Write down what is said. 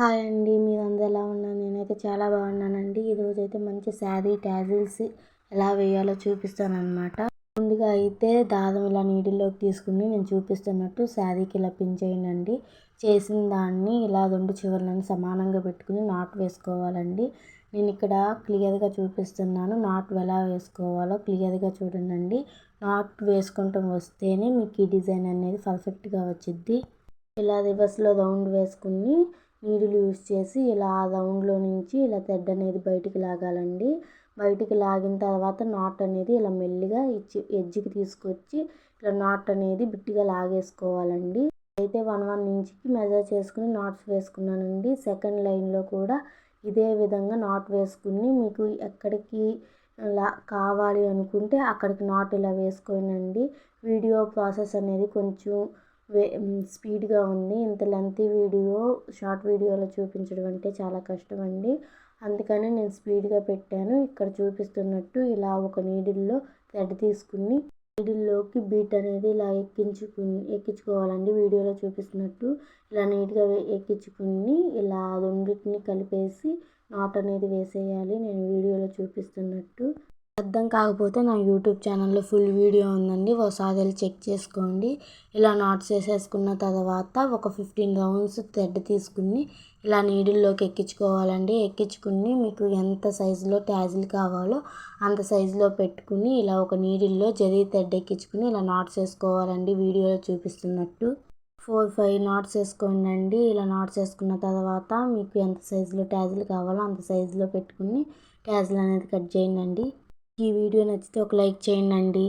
Hi అండి. మీరందరూ ఎలా ఉన్నారు? నేనైతే చాలా బాగున్నానండి. ఈరోజైతే మంచి శారీ టాజిల్స్ ఎలా వేయాలో చూపిస్తానన్నమాట. ముందుగా అయితే దారం ఇలా నీడిల్లోకి తీసుకుని నేను చూపిస్తున్నట్టు శారీకి ఇలా పిన్ చేయండి. చేసిన దాన్ని ఇలా 2 చివర్లను సమానంగా పెట్టుకుని నాట్ వేసుకోవాలండి. నేను ఇక్కడ క్లియర్గా చూపిస్తున్నాను. నాట్ ఎలా వేసుకోవాలో క్లియర్గా చూడండి. నాట్ వేసుకుంటూ వస్తేనే మీకు ఈ డిజైన్ అనేది పర్ఫెక్ట్గా వచ్చిద్ది. ఇలా రివర్స్లో రౌండ్ వేసుకుని నీడిల్ యూస్ చేసి ఇలా రౌండ్లో నుంచి ఇలా థ్రెడ్ అనేది బయటికి లాగాలండి. బయటికి లాగిన తర్వాత నాట్ అనేది ఇలా మెల్లిగా ఎడ్జ్కి తీసుకొచ్చి ఇలా నాట్ అనేది బిట్టిగా లాగేసుకోవాలండి. అయితే 1 ఇంచ్కి మెజర్ చేసుకుని నాట్స్ వేసుకున్నానండి. సెకండ్ లైన్లో కూడా ఇదే విధంగా నాట్ వేసుకుని మీకు ఎక్కడికి కావాలి అనుకుంటే అక్కడికి నాట్ ఇలా వేసుకోనండి. వీడియో ప్రాసెస్ అనేది కొంచెం స్పీడ్గా ఉంది. ఇంత లెంతీ వీడియో షార్ట్ వీడియోలో చూపించడం అంటే చాలా కష్టం అండి. అందుకని నేను స్పీడ్గా పెట్టాను. ఇక్కడ చూపిస్తున్నట్టు ఇలా ఒక నీడిల్లో థ్రెడ్ తీసుకుని నీడిల్లోకి బీట్ అనేది ఇలా ఎక్కించుకోవాలండి. వీడియోలో చూపిస్తున్నట్టు ఇలా నీట్గా ఎక్కించుకుని ఇలా రెండింటిని కలిపేసి నాట్ అనేది వేసేయాలి. నేను వీడియోలో చూపిస్తున్నట్టు. అర్థం కాకపోతే నా యూట్యూబ్ ఛానల్లో ఫుల్ వీడియో ఉందండి. ఒకసారి వెళ్ళి చెక్ చేసుకోండి. ఇలా నాట్స్ వేసేసుకున్న తర్వాత ఒక 15 రౌండ్స్ థ్రెడ్ తీసుకుని ఇలా నీడిల్లోకి ఎక్కించుకోవాలండి. ఎక్కించుకుని మీకు ఎంత సైజులో ట్యాజిల్ కావాలో అంత సైజులో పెట్టుకుని ఇలా ఒక నీడిల్లో జరీ థ్రెడ్ ఎక్కించుకుని ఇలా నాట్స్ వేసుకోవాలండి. వీడియోలో చూపిస్తున్నట్టు 4-5 నాట్స్ వేసుకోండి. ఇలా నాట్స్ వేసుకున్న తర్వాత మీకు ఎంత సైజులో ట్యాజిల్ కావాలో అంత సైజులో పెట్టుకుని ట్యాజిల్ అనేది కట్ చేయండి. ఈ వీడియో నచ్చితే ఒక లైక్ చేయండి.